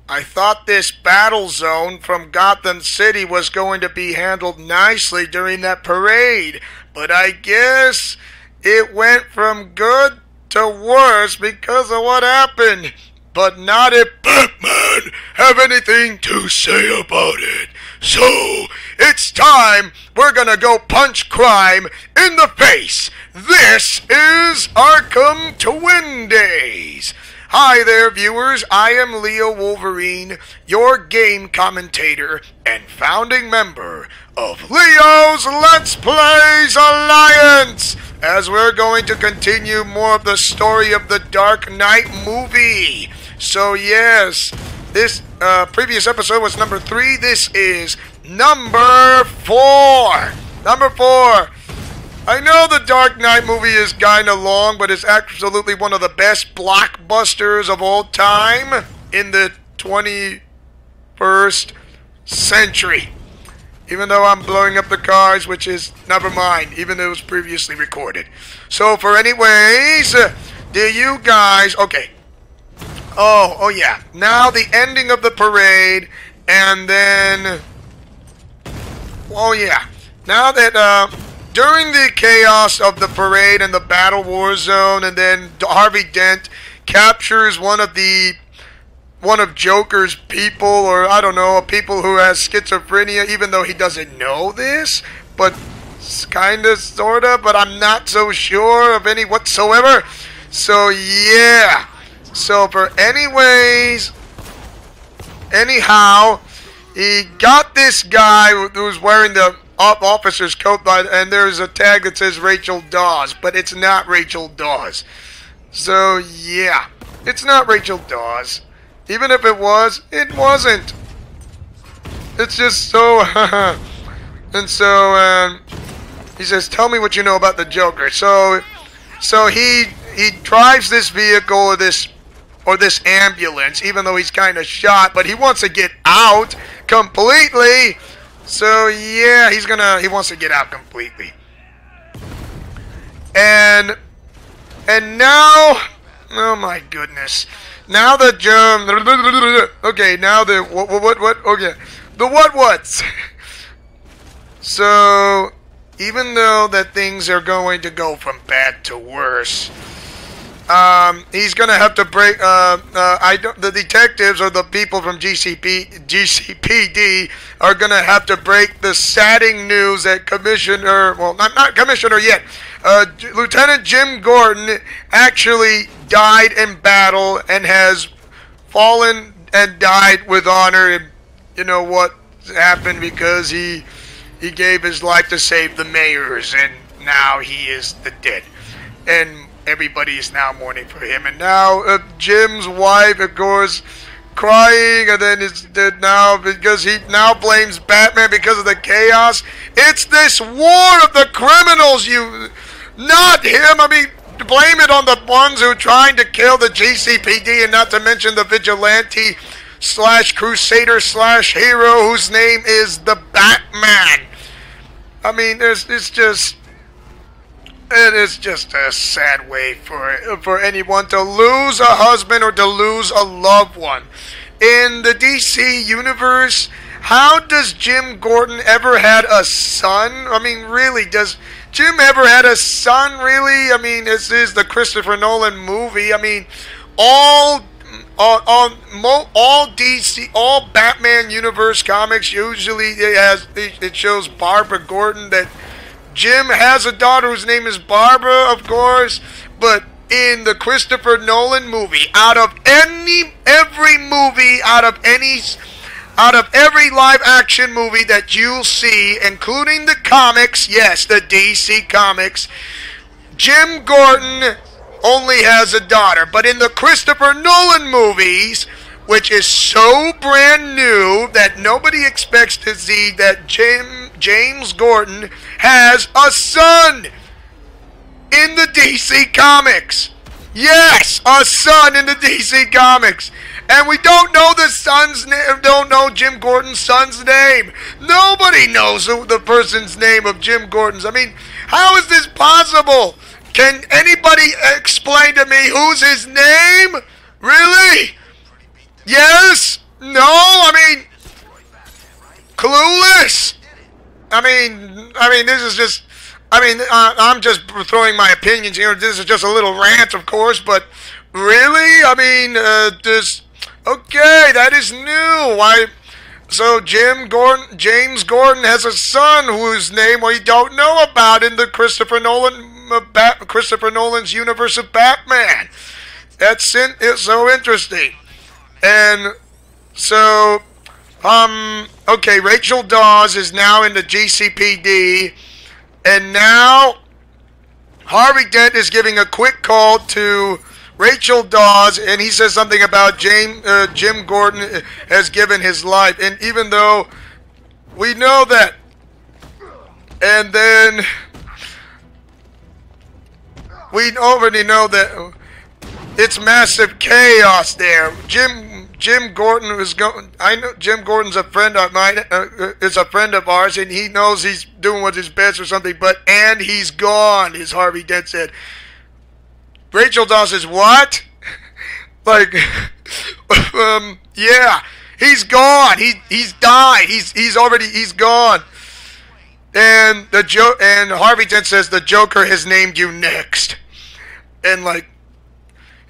I thought this battle zone from Gotham City was going to be handled nicely during that parade, but I guess it went from good to worse because of what happened. But not if Batman have anything to say about it. So, it's time we're gonna go punch crime in the face. This is Arkham Twin Days. Hi there, viewers. I am Leo Wolverine, your game commentator and founding member of Leo's Let's Plays Alliance, as we're going to continue more of the story of the Dark Knight movie. So yes, this previous episode was number 3. This is number 4. Number 4. I know the Dark Knight movie is kinda long, but it's absolutely one of the best blockbusters of all time in the 21st century. Even though I'm blowing up the cars, which is, never mind, even though it was previously recorded. So for anyways, do you guys, okay. Oh yeah. Now the ending of the parade, and then, oh yeah. Now that, during the chaos of the parade and the battle war zone, and then Harvey Dent captures one of Joker's people, or I don't know, people who has schizophrenia, even though he doesn't know this, but kinda, sorta, but I'm not so sure of any whatsoever. So yeah. So for anyways, anyhow, he got this guy who's wearing the officer's coat, and there's a tag that says Rachel Dawes, but it's not Rachel Dawes. So yeah, it's not Rachel Dawes. Even if it was, it wasn't. It's just so, and so he says, "Tell me what you know about the Joker." So he drives this vehicle, or this ambulance, even though he's kind of shot, but he wants to get out completely. So yeah, he wants to get out completely. And now, oh my goodness. Now the okay, now the what okay. The what's. So even though that things are going to go from bad to worse, he's gonna have to break. The detectives, or the people from GCPD are gonna have to break the saddening news that not Commissioner yet. Lieutenant Jim Gordon actually died in battle and has fallen and died with honor. And you know what happened, because he gave his life to save the mayors, and now he is the dead. And everybody is now mourning for him. And now Jim's wife, of course, crying, and then is dead now because he now blames Batman because of the chaos. It's this war of the criminals, not him. I mean, blame it on the ones who are trying to kill the GCPD, and not to mention the vigilante / crusader / hero whose name is the Batman. I mean, it is just a sad way for anyone to lose a husband or to lose a loved one. In the DC universe, how does Jim Gordon ever had a son? I mean, really, does Jim ever had a son, really? I mean, this is the Christopher Nolan movie. I mean, all DC, all Batman universe comics, usually it shows Barbara Gordon, that Jim has a daughter whose name is Barbara, of course, but in the Christopher Nolan movie, out of every live action movie that you'll see, including the comics, yes, the DC comics, Jim Gordon only has a daughter. But in the Christopher Nolan movies, which is so brand new that nobody expects to see, that James Gordon has a son in the DC Comics. Yes, a son in the DC Comics. And we don't know don't know Jim Gordon's son's name. Nobody knows the person's name of Jim Gordon's. I mean, how is this possible? Can anybody explain to me who's his name? Really? Yes? this is just, I'm just throwing my opinions here. This is just a little rant, of course, but really, okay, that is new. Why? So James Gordon has a son whose name we don't know about in the Christopher Nolan's universe of Batman. It's so interesting. And so, okay, Rachel Dawes is now in the GCPD, and now Harvey Dent is giving a quick call to Rachel Dawes, and he says something about Jim Gordon has given his life, and even though we know that, and then we already know that it's massive chaos there. Jim Gordon is going. I know Jim Gordon's a friend of mine. Is a friend of ours, and he knows he's doing what's his best or something. And he's gone, as Harvey Dent said. Rachel Dawes says, what? Like, yeah, he's gone. He's died. He's gone. And and Harvey Dent says the Joker has named you next. And like,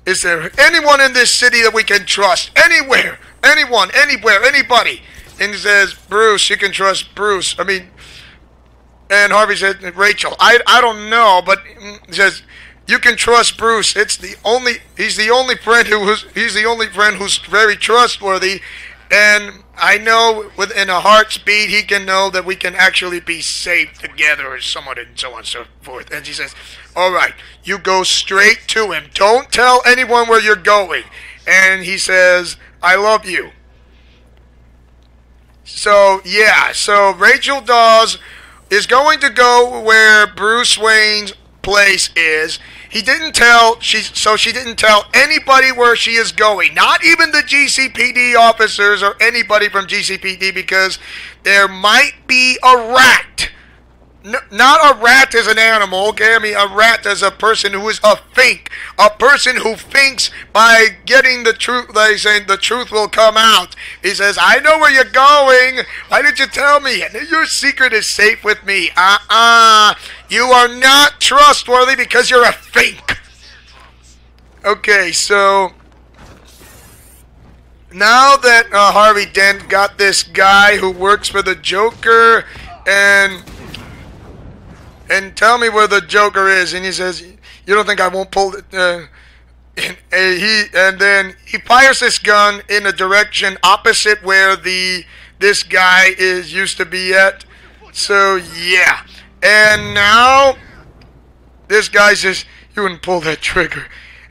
is there anyone in this city that we can trust? Anywhere, anyone, anywhere, anybody? And he says, Bruce, you can trust Bruce. And Harvey said, Rachel, I don't know, but he says, you can trust Bruce. He's the only friend who's very trustworthy, and I know within a heart's beat he can know that we can actually be safe together, or someone, and so on and so forth. And she says, all right, you go straight to him. Don't tell anyone where you're going. And he says, I love you. So yeah, so Rachel Dawes is going to go where Bruce Wayne's place is. She didn't tell anybody where she is going, not even the GCPD officers or anybody from GCPD, because there might be a rat. Not a rat as an animal, okay? A rat as a person who is a person who thinks by getting the truth, like saying the truth will come out. He says, I know where you're going. Why did you tell me? Your secret is safe with me. You are not trustworthy because you're a fink. Okay, so now that Harvey Dent got this guy who works for the Joker, and tell me where the Joker is, and he says, you don't think I won't pull it? And then he fires this gun in a direction opposite where this guy used to be at. So yeah, and now this guy says, you wouldn't pull that trigger,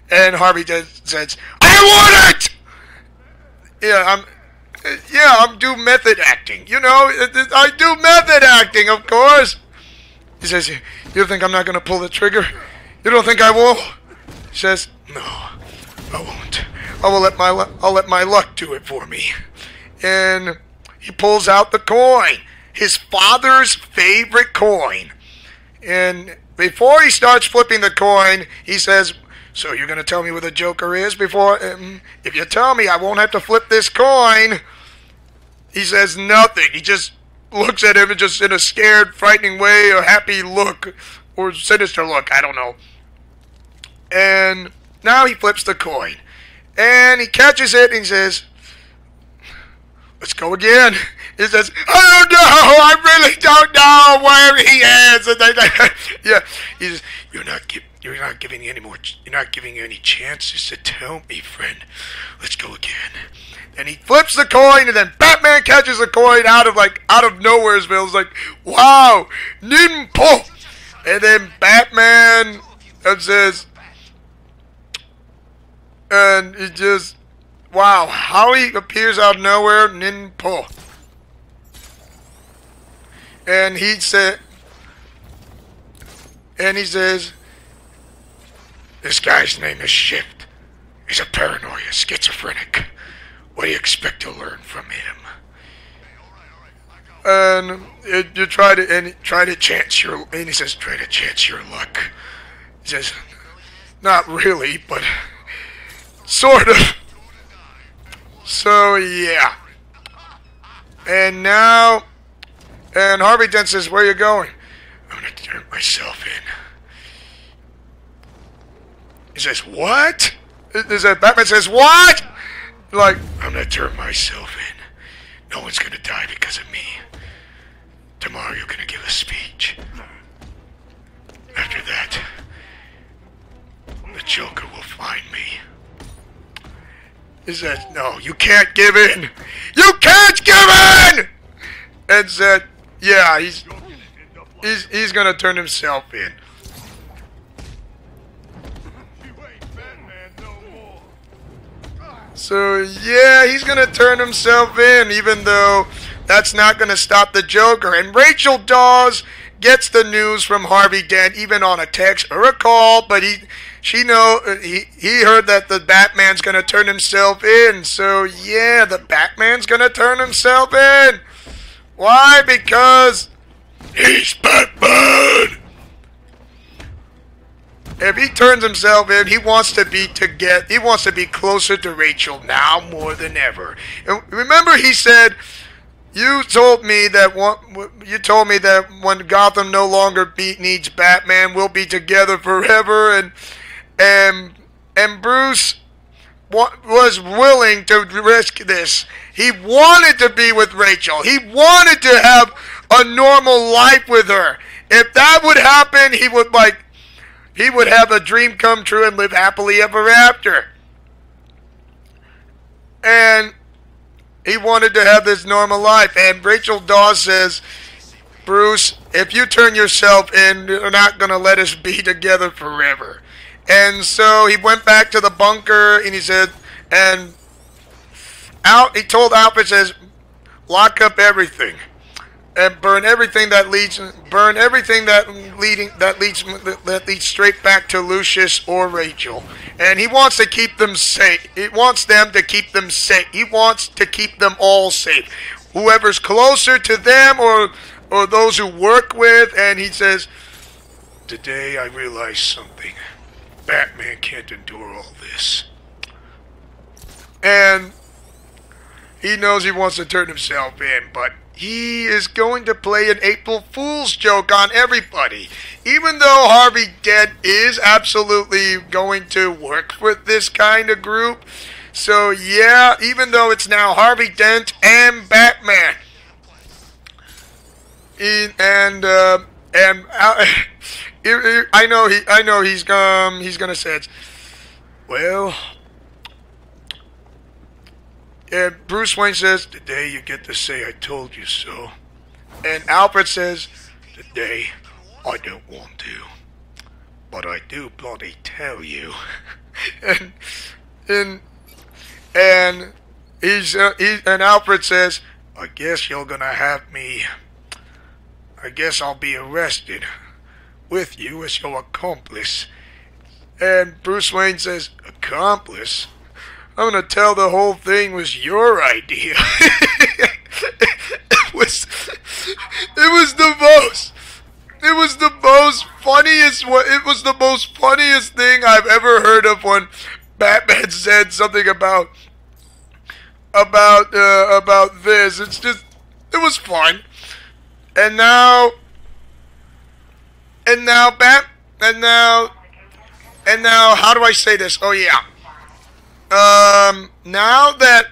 and Harvey says, I wouldn't. I'm do method acting. You know, I do method acting, of course. He says, you don't think I'm not going to pull the trigger? You don't think I will? He says, no, I won't. I'll let my luck do it for me. And he pulls out the coin, his father's favorite coin. And before he starts flipping the coin, he says, so you're going to tell me where the Joker is before? If you tell me, I won't have to flip this coin. He says nothing. He just looks at him just in a scared, frightening way, or happy look, or sinister look, I don't know. And now he flips the coin. And he catches it and he says, let's go again. He says, I don't know, I really don't know where he is. Yeah, he says, you're not giving me any chances to tell me, friend. Let's go again. And he flips the coin, and then Batman catches the coin out of nowheresville. It's like, wow, Nimpo. And then Batman says, and he just, wow, how he appears out of nowhere, Nimpo. And he says, this guy's name is Shift. He's a paranoia schizophrenic. What do you expect to learn from him? And you try to chance your, and he says, try to chance your luck. He says, not really, but sort of. So yeah. And now And Harvey Dent says, where are you going? I'm going to turn myself in. He says, what? Batman says, what? Like, I'm going to turn myself in. No one's going to die because of me. Tomorrow you're going to give a speech. After that, the Joker will find me. He says, no, you can't give in. You can't give in! And said, yeah, he's going to turn himself in. So, yeah, he's going to turn himself in, even though that's not going to stop the Joker. And Rachel Dawes gets the news from Harvey Dent, even on a text or a call, but he heard that the Batman's going to turn himself in. So, yeah, the Batman's going to turn himself in. Why? Because he's Batman. If he turns himself in, he wants to be he wants to be closer to Rachel now more than ever. And remember, he said, "You told me that when Gotham no longer needs Batman, we'll be together forever." And Bruce was willing to risk this. He wanted to be with Rachel. He wanted to have a normal life with her. If that would happen, he would have a dream come true and live happily ever after. And he wanted to have this normal life. And Rachel Dawes says, Bruce, if you turn yourself in, you're not going to let us be together forever. And so he went back to the bunker and he said, he told Alfred, says, lock up everything. And burn everything that leads straight back to Lucius or Rachel. And he wants to keep them safe. He wants them to keep them safe. He wants to keep them all safe. Whoever's closer to them or those who work with. And he says, today I realized something. Batman can't endure all this. And he knows he wants to turn himself in, but he is going to play an April Fool's joke on everybody. Even though Harvey Dent is absolutely going to work with this kind of group. So yeah, even though it's now Harvey Dent and Batman. I know he's gonna say it. Well, and Bruce Wayne says, today you get to say I told you so. And Alfred says, today I don't want to, but I do bloody tell you. and Alfred says, I guess you're gonna have me. I guess I'll be arrested with you as your accomplice. And Bruce Wayne says, accomplice? I'm going to tell the whole thing was your idea. It was the most funniest thing I've ever heard of when Batman said something about this. It was fun. And now how do I say this? Oh yeah. Now that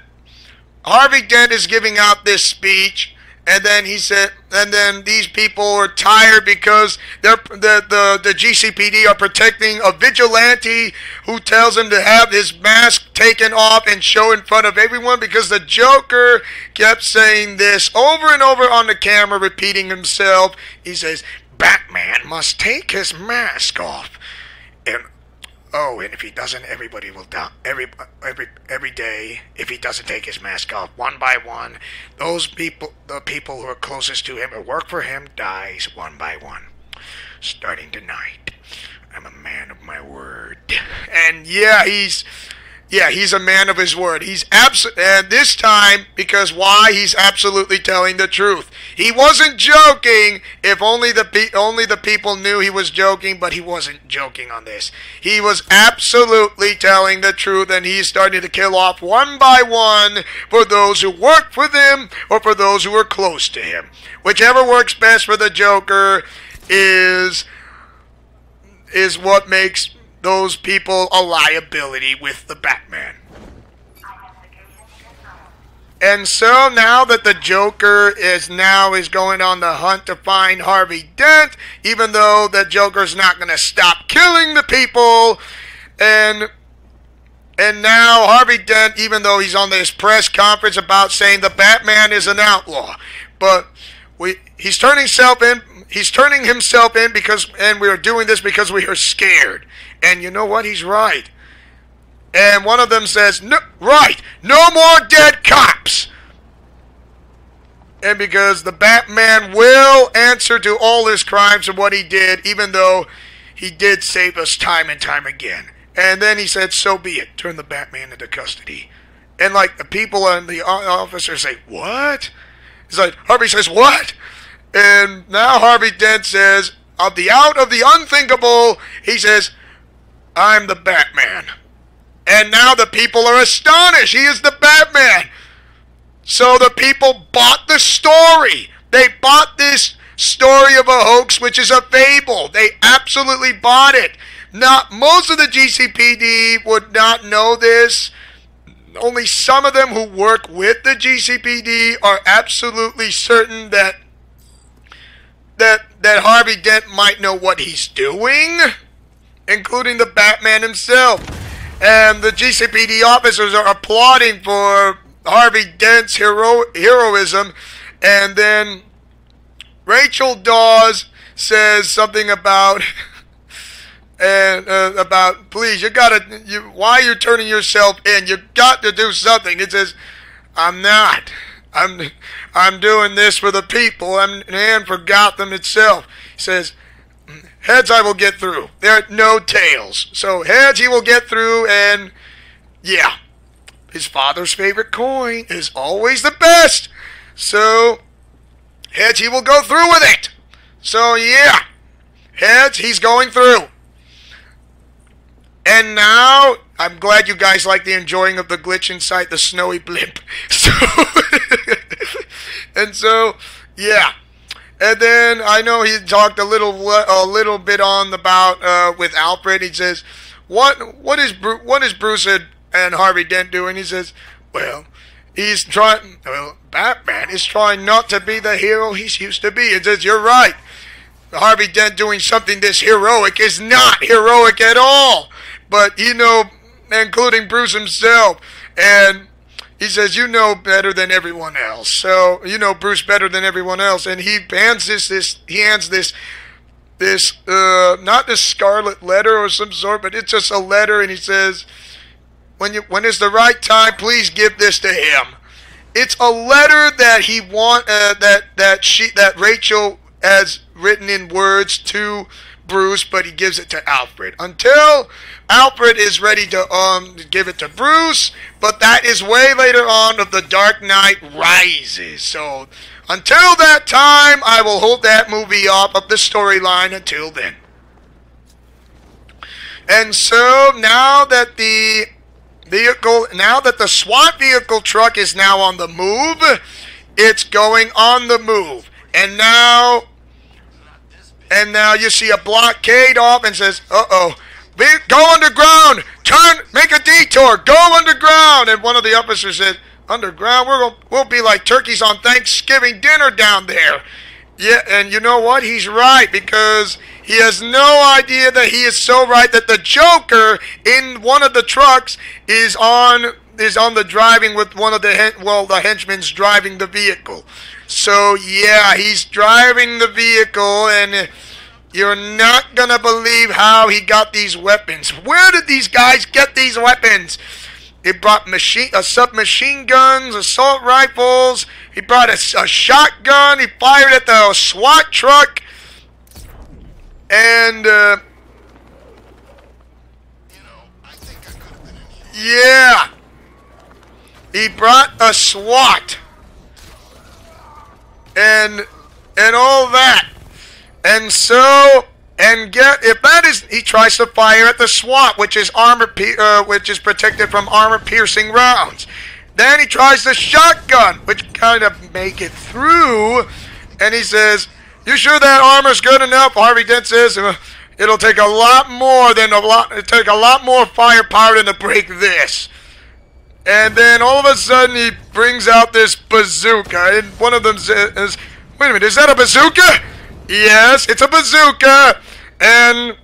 Harvey Dent is giving out this speech, and then he said, and then these people are tired because the GCPD are protecting a vigilante who tells him to have his mask taken off and show in front of everyone because the Joker kept saying this over and over on the camera, repeating himself. He says, Batman must take his mask off. And if he doesn't, everybody will die. Every day, if he doesn't take his mask off, one by one, the people who are closest to him or work for him dies one by one. Starting tonight, I'm a man of my word. And yeah, Yeah, he's a man of his word. And this time, because why? He's absolutely telling the truth. He wasn't joking. If only the people knew he was joking, but he wasn't joking on this. He was absolutely telling the truth, and he's starting to kill off one by one for those who work with him or for those who are close to him. Whichever works best for the Joker is what makes those people a liability with the Batman. And so now that the Joker is going on the hunt to find Harvey Dent, even though the Joker's not going to stop killing the people, and now Harvey Dent, even though he's on this press conference about saying the Batman is an outlaw, but he's turning himself in because, and we are doing this because we are scared. And you know what? He's right. And one of them says, no, right, no more dead cops. And because the Batman will answer to all his crimes and what he did, even though he did save us time and time again. And then he said, so be it. Turn the Batman into custody. And like the people and the officers say, what? It's like, Harvey says, what? And now Harvey Dent says, out of the unthinkable, he says, I'm the Batman. And now the people are astonished. He is the Batman. So the people bought the story. They bought this story of a hoax, which is a fable. They absolutely bought it. Most of the GCPD would not know this. Only some of them who work with the GCPD are absolutely certain that Harvey Dent might know what he's doing, including the Batman himself. And the GCPD officers are applauding for Harvey Dent's heroism. And then Rachel Dawes says something about please, why you're turning yourself in? You got to do something. It says, I'm not. I'm doing this for the people and for Gotham itself. He says, heads I will get through. There are no tails. So heads he will get through, and yeah, his father's favorite coin is always the best. So heads he will go through with it. So yeah, heads he's going through. And now, I'm glad you guys like the enjoying of the glitch inside the snowy blimp. So, yeah. And then I know he talked a little bit on about with Alfred. He says, "What is Bruce and Harvey Dent doing?" He says, "Well, Batman is trying not to be the hero he's used to be." He says, "You're right. Harvey Dent doing something this heroic is not heroic at all." But including Bruce himself, and he says, you know better than everyone else. So, you know Bruce better than everyone else. And he hands this not this scarlet letter or some sort, but it's just a letter. And he says, when it's the right time, please give this to him. It's a letter that that Rachel has written in words to Bruce, but he gives it to Alfred until Alfred is ready to give it to Bruce, but that is way later on of The Dark Knight Rises. So until that time, I will hold that movie off of the storyline until then. And so now that the SWAT vehicle truck is now on the move, it's going on the move, and now you see a blockade off and says, uh-oh, go underground, make a detour, go underground. And one of the officers said, underground? We'll be like turkeys on Thanksgiving dinner down there. Yeah, and you know what? He's right, because he has no idea that he is so right that the Joker in one of the trucks is on the driving with one of the henchmen's driving the vehicle. So yeah, he's driving the vehicle, and you're not gonna believe how he got these weapons. Where did these guys get these weapons? He brought submachine guns, assault rifles. He brought a shotgun. He fired at the SWAT truck, and Yeah. He brought a SWAT. And all that. And so, and if that is, he tries to fire at the SWAT, which is which is protected from armor-piercing rounds. Then he tries the shotgun, which kind of make it through. And he says, "You sure that armor's good enough?" Harvey Dent says, "It'll take a lot more firepower than to break this." And then all of a sudden he brings out this bazooka, and one of them says, "Wait a minute, is that a bazooka?" Yes, it's a bazooka. And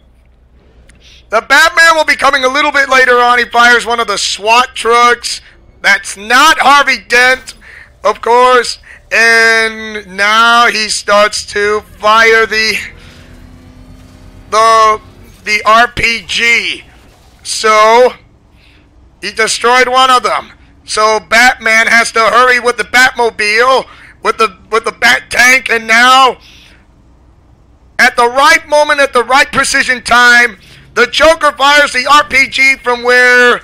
the Batman will be coming a little bit later on. He fires one of the SWAT trucks. That's not Harvey Dent, of course. And now he starts to fire the RPG. So he destroyed one of them. So Batman has to hurry with the Batmobile, with the Bat Tank, and now at the right moment, at the right precision time, the Joker fires the RPG from where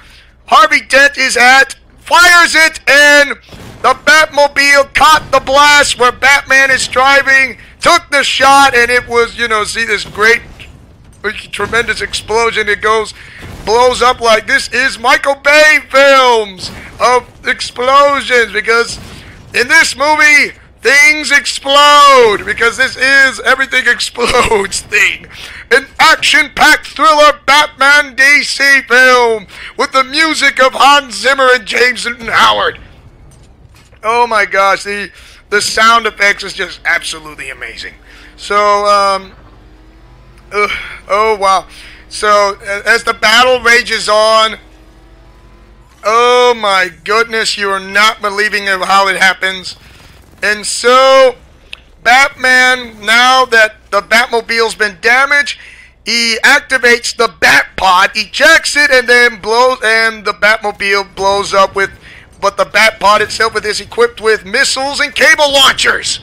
Harvey Dent is at, fires it, and the Batmobile caught the blast where Batman is driving, took the shot, and it was, see this great, tremendous explosion. It blows up like this is Michael Bay films of explosions, because in this movie, things explode, because this is everything explodes thing. An action-packed thriller Batman DC film with the music of Hans Zimmer and James Newton Howard. Oh my gosh, the sound effects is just absolutely amazing. So, oh wow. So, as the battle rages on, oh my goodness, you are not believing of how it happens. And so, Batman, now that the Batmobile's been damaged, he activates the Batpod, ejects it, and then the Batmobile blows up but the Batpod itself is equipped with missiles and cable launchers.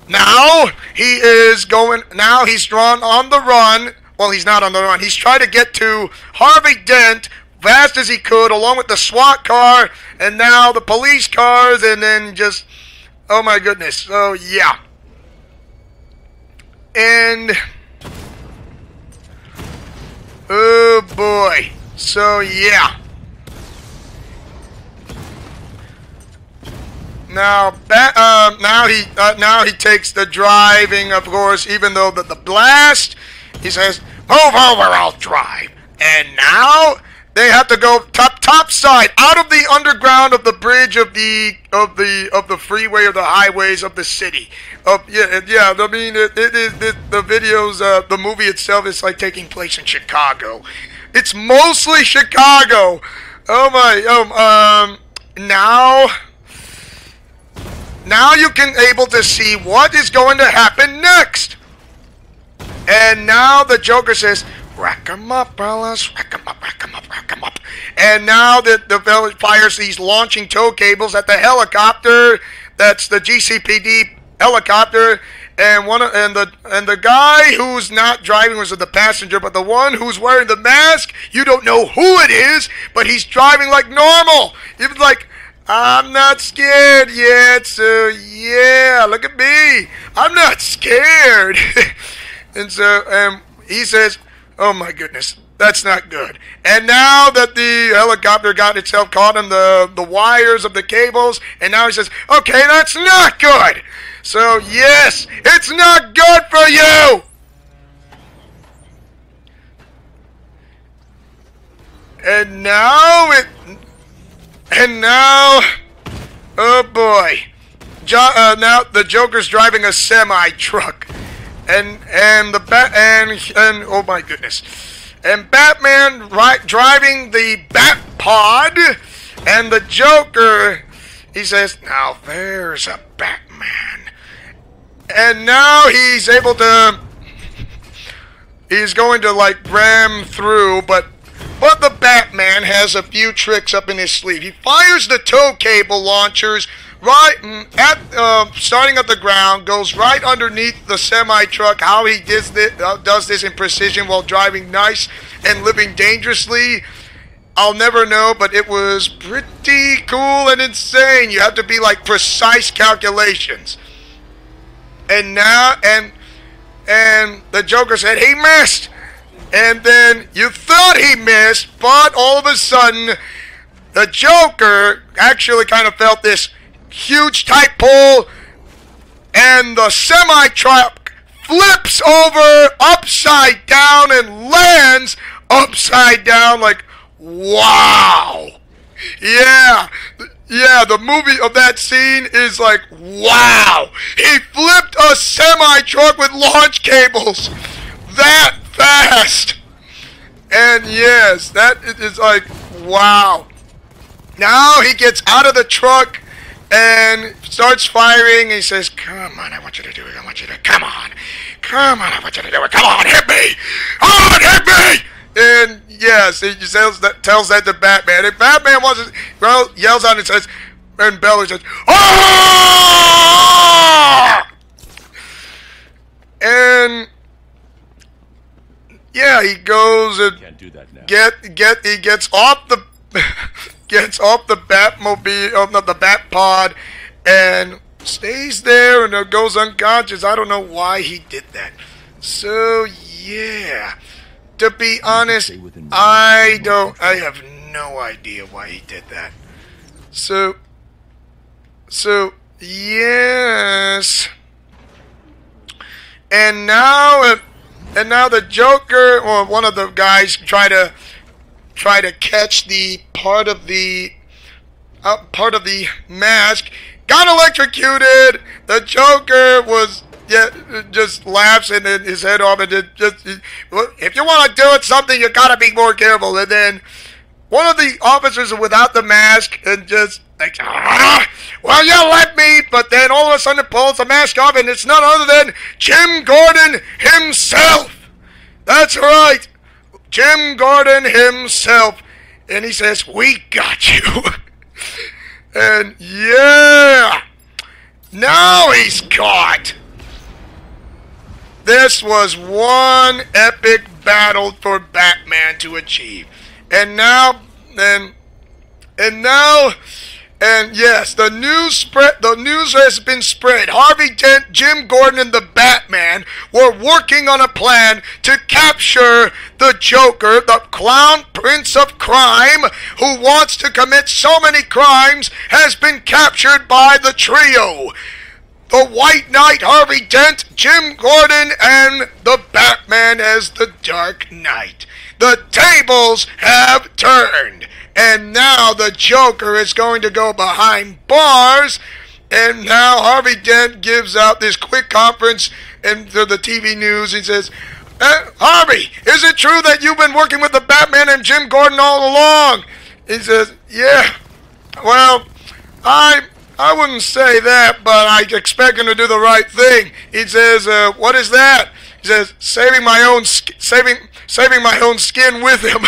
Now, he's drawn on the run. Well, he's not on the run. He's trying to get to Harvey Dent fast as he could, along with the SWAT car, and now the police cars, and then just... oh my goodness. So, yeah. And... oh boy. So, yeah. Now he takes the driving, of course, even though the blast, he says, "Move over, I'll drive." And now they have to go top side, out of the underground of the bridge of the freeway or the highways of the city. I mean, the movie itself is like taking place in Chicago. It's mostly Chicago. Oh my. Now you can able to see what is going to happen next. And now the Joker says, "Rack 'em up, fellas, rack 'em up, rack 'em up, rack 'em up." And now the villain fires these launching tow cables at the helicopter. That's the GCPD helicopter. And the guy who's not driving was the passenger, but the one who's wearing the mask, you don't know who it is, but he's driving like normal. He was like, "I'm not scared yet, so yeah, look at me. I'm not scared." And so he says, "Oh my goodness, that's not good." And now that the helicopter got itself caught in the wires of the cables, and now he says, "Okay, that's not good. So yes, it's not good for you." And now oh boy, now the Joker's driving a semi truck, and oh my goodness, and Batman driving the Batpod, and the Joker, he says, "Now there's a Batman," and now he's going to like ram through, but the Batman has a few tricks up in his sleeve. He fires the tow cable launchers starting at the ground, goes right underneath the semi-truck. How he does this in precision while driving nice and living dangerously. I'll never know, but it was pretty cool and insane. You have to be like precise calculations. And now, and the Joker said he missed. And then you thought he missed, but all of a sudden, the Joker actually kind of felt this huge tight pull, and the semi-truck flips over upside down and lands upside down like, wow. Yeah, the movie of that scene is like, wow. He flipped a semi-truck with launch cables that fast. And yes, that is like, wow. Now he gets out of the truck and starts firing. He says, come on, I want you to do it. I want you to, come on. Come on, I want you to do it. Come on, hit me. Come on, hit me. And yes, he tells that to Batman. And Batman yells out and says, and Bella says, "Ah!" And yeah, he goes and can't do that now. he gets off the Batmobile, not the Batpod, and stays there and goes unconscious. I don't know why he did that. So yeah. To be honest, I have no idea why he did that. So yes. And now the Joker, or one of the guys, try to catch the part of the mask, got electrocuted. The Joker just laughs and then his head off, and if you want to do something, you gotta be more careful. And then one of the officers without the mask and just like, well, you let me. But then all of a sudden it pulls the mask off, and it's none other than Jim Gordon himself. That's right, Jim Gordon himself. And he says, we got you. And yeah, now he's caught. This was one epic battle for Batman to achieve. And yes, the news has been spread. Harvey Dent, Jim Gordon, and the Batman were working on a plan to capture the Joker, the clown prince of crime, who wants to commit so many crimes, has been captured by the trio. The White Knight, Harvey Dent, Jim Gordon, and the Batman as the Dark Knight. The tables have turned, and now the Joker is going to go behind bars, and now Harvey Dent gives out this quick conference to the TV news. He says, Harvey, is it true that you've been working with the Batman and Jim Gordon all along? He says, yeah, well, I wouldn't say that, but I expect him to do the right thing. He says, what is that? He says, saving my own skin with him.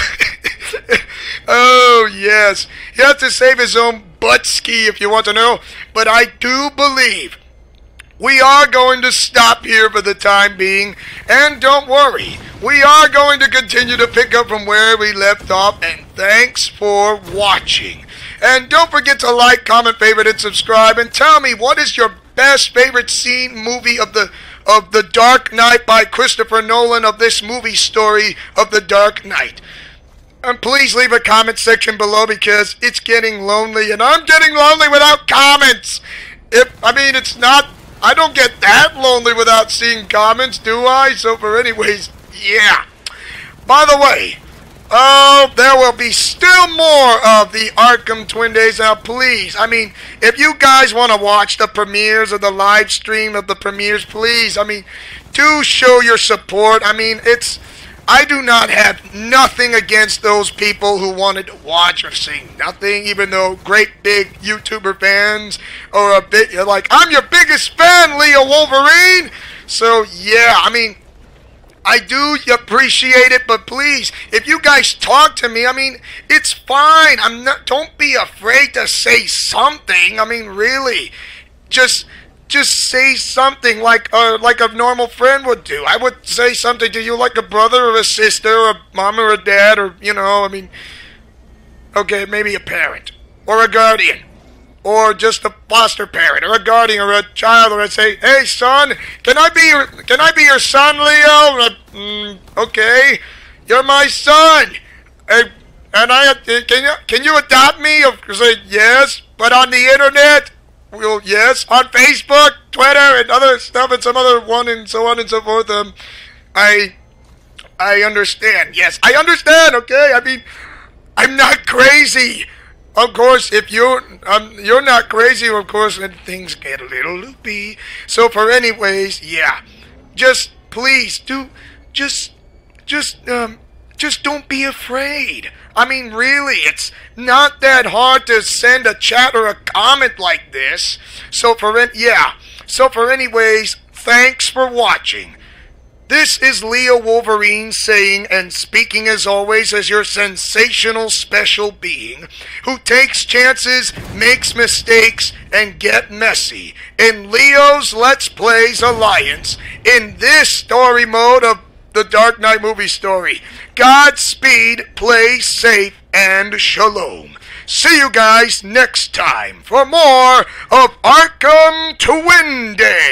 Oh, yes. He has to save his own butt ski, if you want to know. But I do believe we are going to stop here for the time being. And don't worry, we are going to continue to pick up from where we left off. And thanks for watching. And don't forget to like, comment, favorite, and subscribe. And tell me, what is your best favorite scene movie of the Dark Knight by Christopher Nolan, of this movie story of the Dark Knight? And please leave a comment section below, because it's getting lonely, and I'm getting lonely without comments. I don't get that lonely without seeing comments, do I? So anyways, yeah. By the way, there will be still more of the Arkham Twin Days. Now, please, if you guys want to watch the premieres or the live stream of the premieres, please, do show your support. I do not have nothing against those people who wanted to watch or see nothing, even though great big YouTuber fans are a bit like, I'm your biggest fan, Leo Wolverine. So, yeah, I do appreciate it, but please, if you guys talk to me, it's fine. Don't be afraid to say something. Really, just say something like a normal friend would do. I would say something to you like a brother or a sister or a mom or a dad, or Okay, maybe a parent or a guardian, or just a foster parent, or a guardian, or a child, or I'd say, "Hey, son, can I be your son, Leo?" Okay, you're my son, and can you adopt me? I say yes, but on the internet, well, yes, on Facebook, Twitter, and other stuff, and some other one, and so on and so forth. I understand. Yes, I understand. Okay, I mean, I'm not crazy. Of course, if you're not crazy, of course, and things get a little loopy. So for anyways, yeah, just please just don't be afraid. I mean, really, it's not that hard to send a chat or a comment like this. So for anyways, thanks for watching. This is Leo Wolverine saying and speaking as always as your sensational special being who takes chances, makes mistakes, and get messy in Leo's Let's Plays Alliance in this story mode of the Dark Knight movie story. Godspeed, play safe, and shalom. See you guys next time for more of Arkham Twin Day.